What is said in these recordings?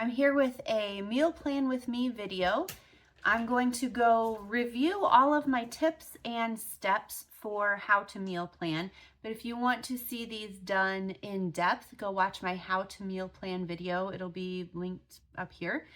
I'm here with a meal plan with me video. I'm going to go review all of my tips and steps for how to meal plan. But if you want to see these done in depth, go watch my how to meal plan video. It'll be linked up here.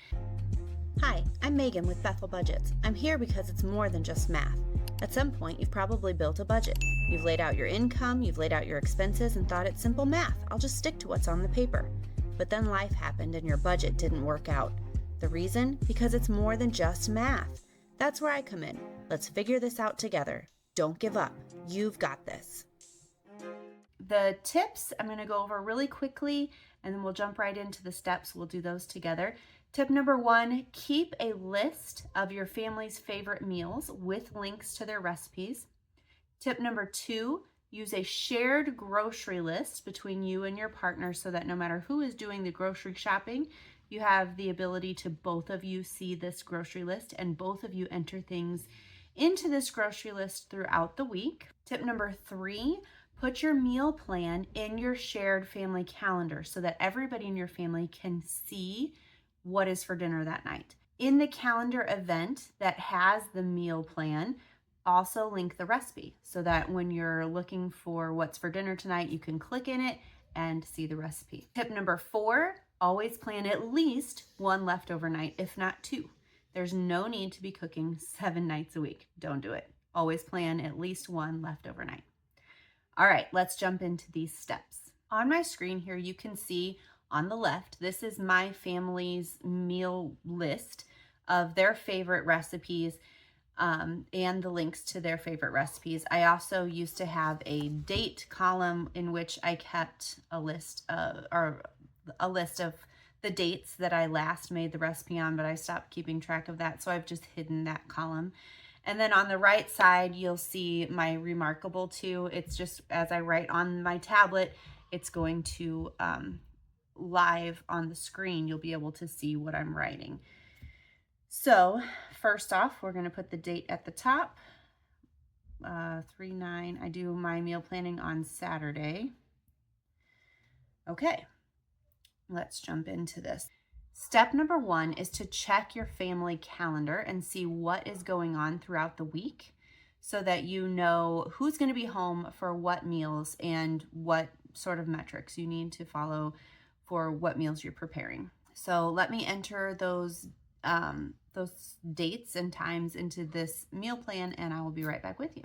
Hi, I'm Megan with Bethel Budgets. I'm here because it's more than just math. At some point, you've probably built a budget. You've laid out your income, you've laid out your expenses, and thought it's simple math. I'll just stick to what's on the paper. But then life happened and your budget didn't work out. The reason? Because it's more than just math. That's where I come in. Let's figure this out together. Don't give up. You've got this. The tips I'm going to go over really quickly, and then we'll jump right into the steps. We'll do those together. Tip number 1, keep a list of your family's favorite meals with links to their recipes. Tip number 2, use a shared grocery list between you and your partner so that no matter who is doing the grocery shopping, you have the ability to both of you see this grocery list and both of you enter things into this grocery list throughout the week. Tip number 3, put your meal plan in your shared family calendar so that everybody in your family can see what is for dinner that night. In the calendar event that has the meal plan, also link the recipe so that when you're looking for what's for dinner tonight, you can click in it and see the recipe. Tip number 4, always plan at least one leftover night, if not 2. There's no need to be cooking 7 nights a week. Don't do it. Always plan at least one leftover night. All right, let's jump into these steps. On my screen here, you can see on the left, this is my family's meal list of their favorite recipes and the links to their favorite recipes. I also used to have a date column in which I kept a list of the dates that I last made the recipe on, but I stopped keeping track of that, so I've just hidden that column. And then on the right side, you'll see my Remarkable to. It's just as I write on my tablet, it's going to live on the screen. You'll be able to see what I'm writing. So first off, we're going to put the date at the top. 3/9. I do my meal planning on Saturday. Okay, let's jump into this. Step number 1 is to check your family calendar and see what is going on throughout the week so that you know who's going to be home for what meals and what sort of metrics you need to follow for what meals you're preparing. So let me enter those dates and times into this meal plan, and I will be right back with you.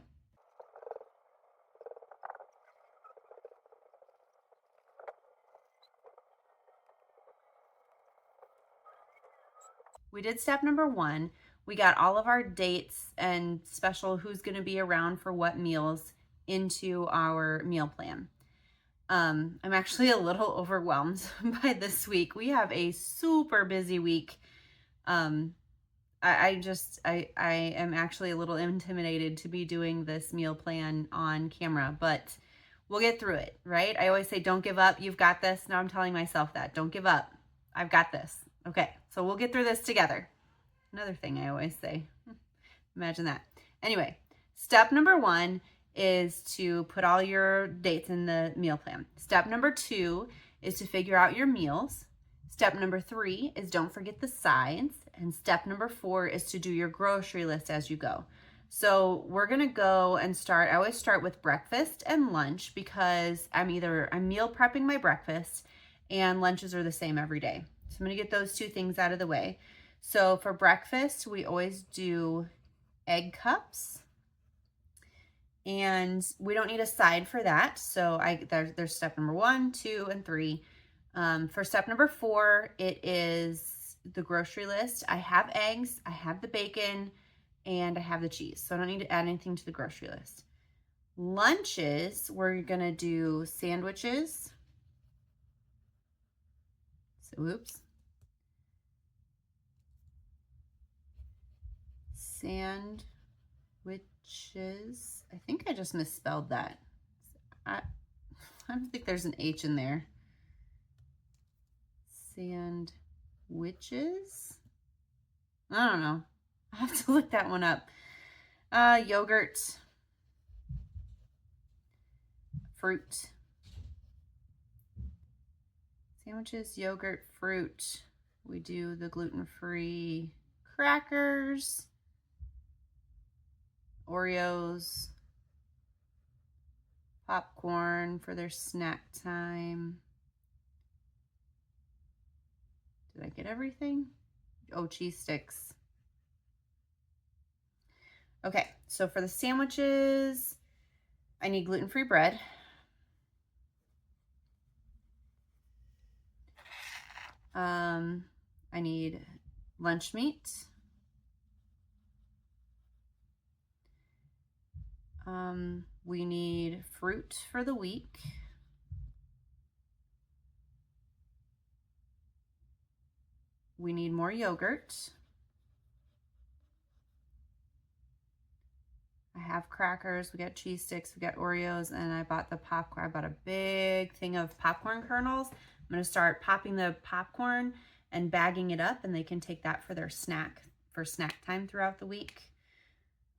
We did step number 1. We got all of our dates and special who's going to be around for what meals into our meal plan. I'm actually a little overwhelmed by this week. We have a super busy week. I am actually a little intimidated to be doing this meal plan on camera, but we'll get through it, right? I always say, don't give up. You've got this. Now I'm telling myself that. Don't give up. I've got this. Okay, so we'll get through this together. Another thing I always say. Imagine that. Anyway, step number 1 is to put all your dates in the meal plan. Step number 2 is to figure out your meals. Step number 3 is don't forget the sides. And step number 4 is to do your grocery list as you go. So we're gonna go and start. I always start with breakfast and lunch because I'm meal prepping my breakfast and lunches are the same every day. So I'm gonna get those 2 things out of the way. So for breakfast, we always do egg cups. And we don't need a side for that. So there's step number 1, 2, and 3. For step number 4, it is the grocery list. I have eggs, I have the bacon, and I have the cheese. So I don't need to add anything to the grocery list. Lunches, we're gonna do sandwiches. So, oops. Sandwiches. I think I just misspelled that. I don't think there's an H in there. Sandwiches? I don't know. I have to look that one up. Yogurt. Fruit. Sandwiches, yogurt, fruit. We do the gluten-free crackers, Oreos, popcorn for their snack time. Did I get everything? Oh, cheese sticks. Okay, so for the sandwiches, I need gluten-free bread. I need lunch meat. We need fruit for the week. We need more yogurt. I have crackers, we got cheese sticks, we got Oreos, and I bought the popcorn. I bought a big thing of popcorn kernels. I'm gonna start popping the popcorn and bagging it up, and they can take that for their snack, for snack time throughout the week.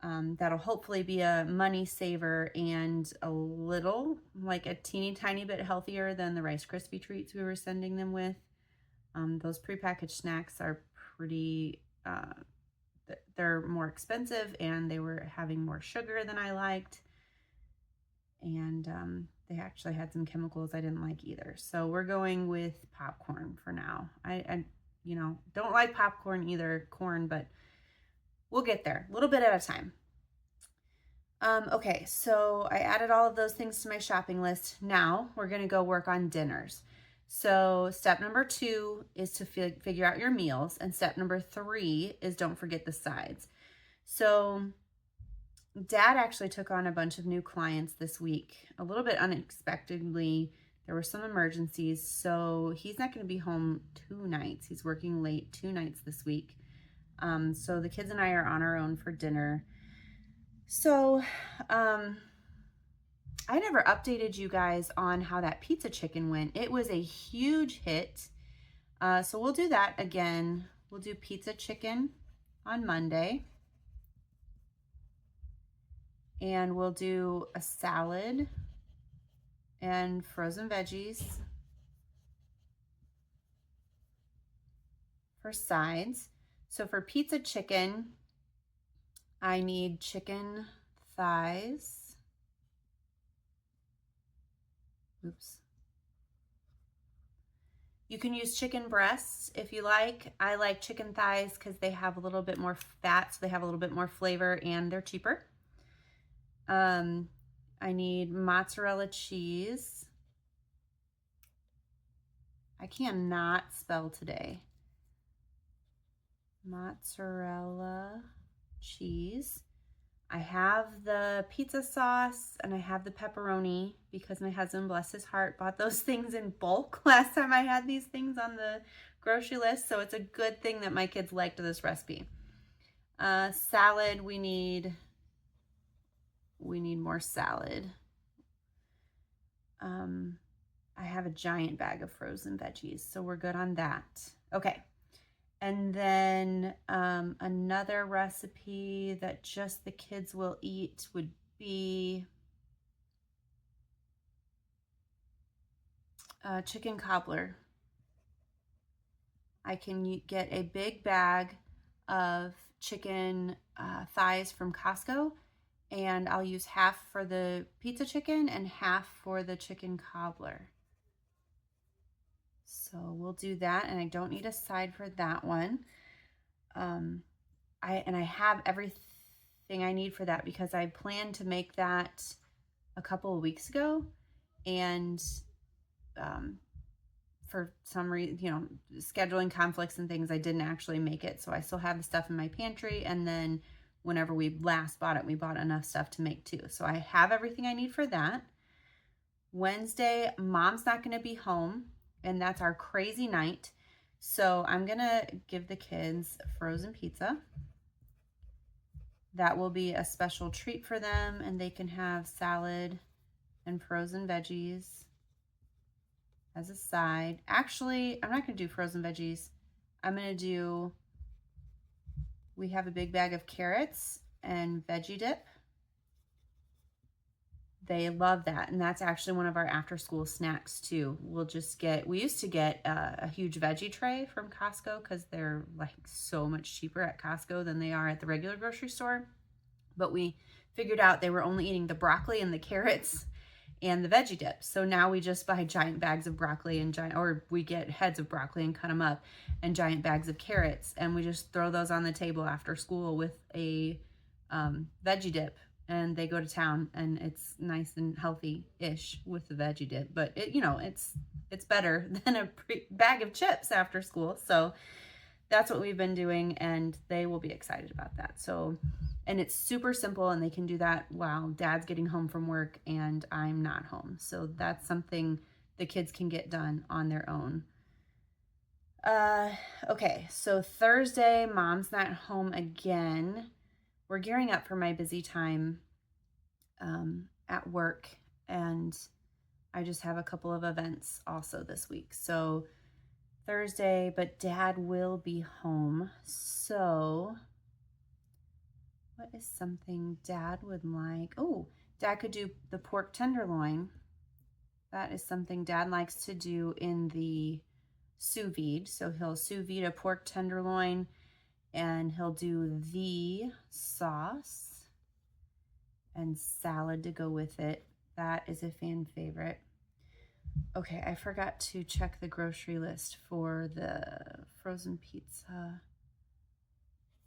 That'll hopefully be a money saver and a little, like a teeny tiny bit healthier than the Rice Krispie treats we were sending them with. Those prepackaged snacks are pretty, they're more expensive, and they were having more sugar than I liked. And they actually had some chemicals I didn't like either. So we're going with popcorn for now. I you know, don't like popcorn either, corn, but we'll get there a little bit at a time. Okay, so I added all of those things to my shopping list. Now we're gonna go work on dinners. So step number 2 is to figure out your meals, and step number 3 is don't forget the sides. So Dad actually took on a bunch of new clients this week, a little bit unexpectedly. There were some emergencies, so he's not going to be home 2 nights. He's working late 2 nights this week. So the kids and I are on our own for dinner. So I never updated you guys on how that pizza chicken went. It was a huge hit. So we'll do that again. We'll do pizza chicken on Monday. And we'll do a salad and frozen veggies for sides. So for pizza chicken, I need chicken thighs. Oops. You can use chicken breasts if you like. I like chicken thighs because they have a little bit more fat, so they have a little bit more flavor, and they're cheaper. I need mozzarella cheese. I cannot spell today. Mozzarella cheese. I have the pizza sauce and I have the pepperoni because my husband, bless his heart, bought those things in bulk last time I had these things on the grocery list. So it's a good thing that my kids liked this recipe. Salad, we need more salad. I have a giant bag of frozen veggies, so we're good on that. Okay. And then another recipe that just the kids will eat would be chicken cobbler. I can get a big bag of chicken thighs from Costco, and I'll use half for the pizza chicken and half for the chicken cobbler. So we'll do that, and I don't need a side for that one. I have everything I need for that because I planned to make that a couple of weeks ago, and for some reason, you know, scheduling conflicts and things, I didn't actually make it. So I still have the stuff in my pantry, and then whenever we last bought it, we bought enough stuff to make 2. So I have everything I need for that. Wednesday, Mom's not going to be home, and that's our crazy night. So I'm going to give the kids frozen pizza. That will be a special treat for them, and they can have salad and frozen veggies as a side. Actually, I'm not going to do frozen veggies. I'm going to do, we have a big bag of carrots and veggie dip they love that. And that's actually one of our after school snacks too. We used to get a huge veggie tray from Costco because they're like so much cheaper at Costco than they are at the regular grocery store. But we figured out they were only eating the broccoli and the carrots and the veggie dips. So now we just buy giant bags of broccoli or we get heads of broccoli and cut them up, and giant bags of carrots. And we just throw those on the table after school with a veggie dip, and they go to town, and it's nice and healthy-ish with the veggie dip. But it's better than a bag of chips after school. So that's what we've been doing, and they will be excited about that. So, and it's super simple, and they can do that while Dad's getting home from work and I'm not home. So that's something the kids can get done on their own. Okay, so Thursday, Mom's not home again. We're gearing up for my busy time at work, and I just have a couple of events also this week. So Thursday, but Dad will be home. So what is something Dad would like? Oh, Dad could do the pork tenderloin. That is something Dad likes to do in the sous vide. So he'll sous vide a pork tenderloin, and he'll do the sauce and salad to go with it. That is a fan favorite. Okay, I forgot to check the grocery list for the frozen pizza.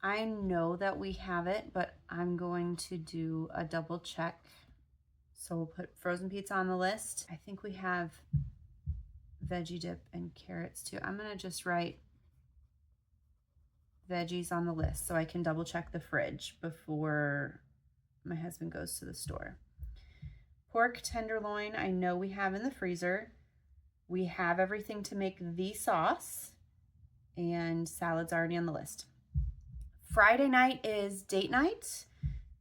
I know that we have it, but I'm going to do a double check. So we'll put frozen pizza on the list. I think we have veggie dip and carrots too. I'm gonna just write veggies on the list so I can double check the fridge before my husband goes to the store. Pork tenderloin, I know we have in the freezer. We have everything to make the sauce, and salad's already on the list. Friday night is date night.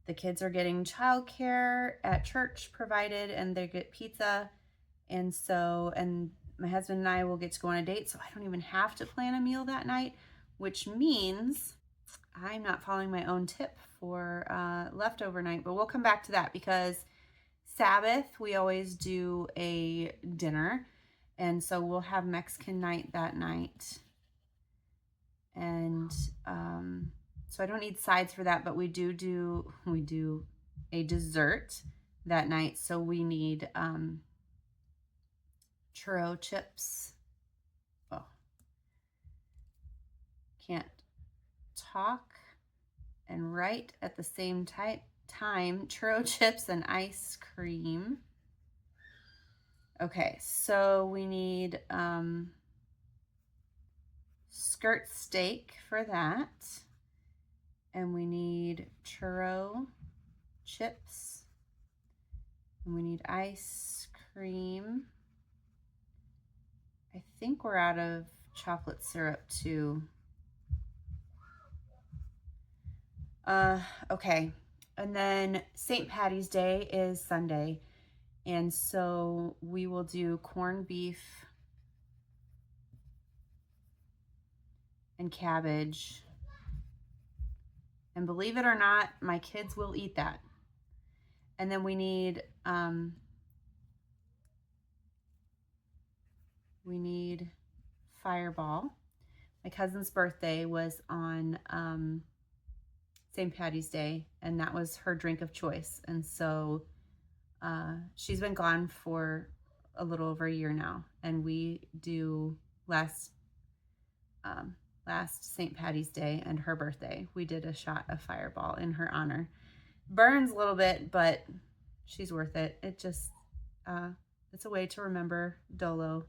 The kids are getting childcare at church provided, and they get pizza. And my husband and I will get to go on a date, so I don't even have to plan a meal that night, which means I'm not following my own tip for leftover night. But we'll come back to that, because Sabbath, we always do a dinner, and so we'll have Mexican night that night. And so I don't need sides for that, but we do a dessert that night. So we need churro chips. Oh, can't talk and write at the same time. Churro chips and ice cream. Okay, so we need skirt steak for that. And we need churro chips. And we need ice cream. I think we're out of chocolate syrup too. Okay. And then St. Patty's Day is Sunday. And so we will do corned beef and cabbage. And believe it or not, my kids will eat that. And then we need Fireball. My cousin's birthday was on St. Patty's Day, and that was her drink of choice. And so she's been gone for a little over a year now, and we do last St. Patty's Day and her birthday, we did a shot of Fireball in her honor. Burns a little bit, but she's worth it. It just, it's a way to remember Dolo.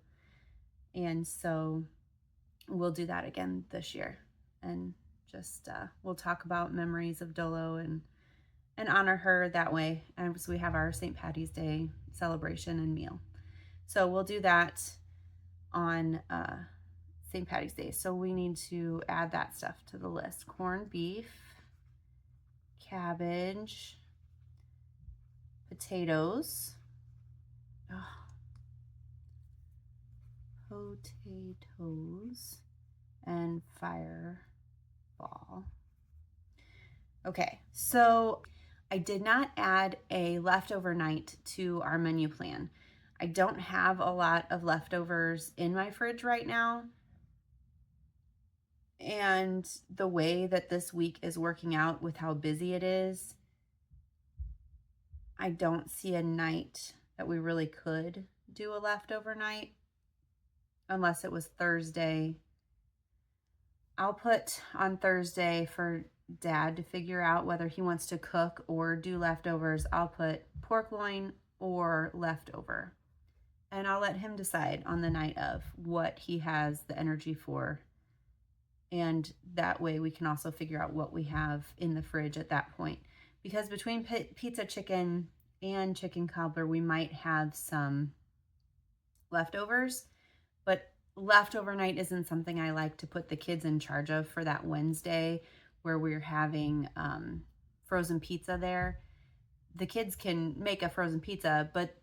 And so we'll do that again this year. And just, we'll talk about memories of Dolo and honor her that way. And so we have our St. Patty's Day celebration and meal. So we'll do that on St. Patty's Day. So we need to add that stuff to the list. Corned beef, cabbage, potatoes, and Fireball. Okay, so I did not add a leftover night to our menu plan. I don't have a lot of leftovers in my fridge right now. And the way that this week is working out with how busy it is, I don't see a night that we really could do a leftover night unless it was Thursday. I'll put on Thursday for Dad to figure out whether he wants to cook or do leftovers. I'll put pork loin or leftover. And I'll let him decide on the night of what he has the energy for. And that way we can also figure out what we have in the fridge at that point. Because between pizza chicken and chicken cobbler, we might have some leftovers, but leftover night isn't something I like to put the kids in charge of for that Wednesday where we're having frozen pizza there. The kids can make a frozen pizza, but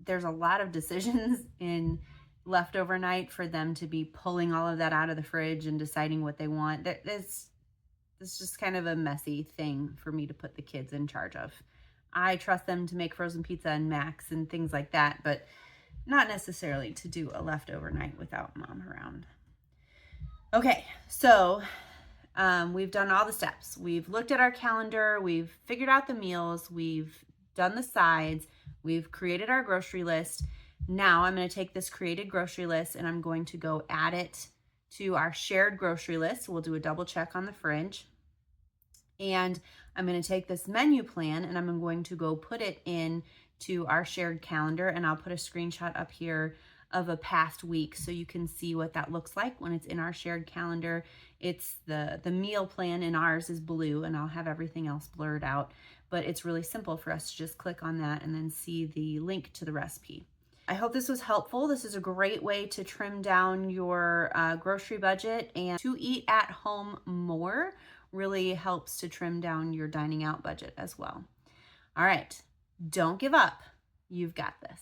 there's a lot of decisions in leftover night for them to be pulling all of that out of the fridge and deciding what they want. It's just kind of a messy thing for me to put the kids in charge of. I trust them to make frozen pizza and Macs and things like that, but not necessarily to do a leftover night without Mom around. Okay, so we've done all the steps. We've looked at our calendar, we've figured out the meals, we've done the sides, we've created our grocery list. Now I'm going to take this created grocery list and I'm going to go add it to our shared grocery list. We'll do a double check on the fridge. And I'm going to take this menu plan and I'm going to go put it in to our shared calendar, and I'll put a screenshot up here of a past week so you can see what that looks like when it's in our shared calendar. It's the meal plan in ours is blue, and I'll have everything else blurred out, but it's really simple for us to just click on that and then see the link to the recipe. I hope this was helpful. This is a great way to trim down your grocery budget, and to eat at home more really helps to trim down your dining out budget as well. All right, don't give up. You've got this.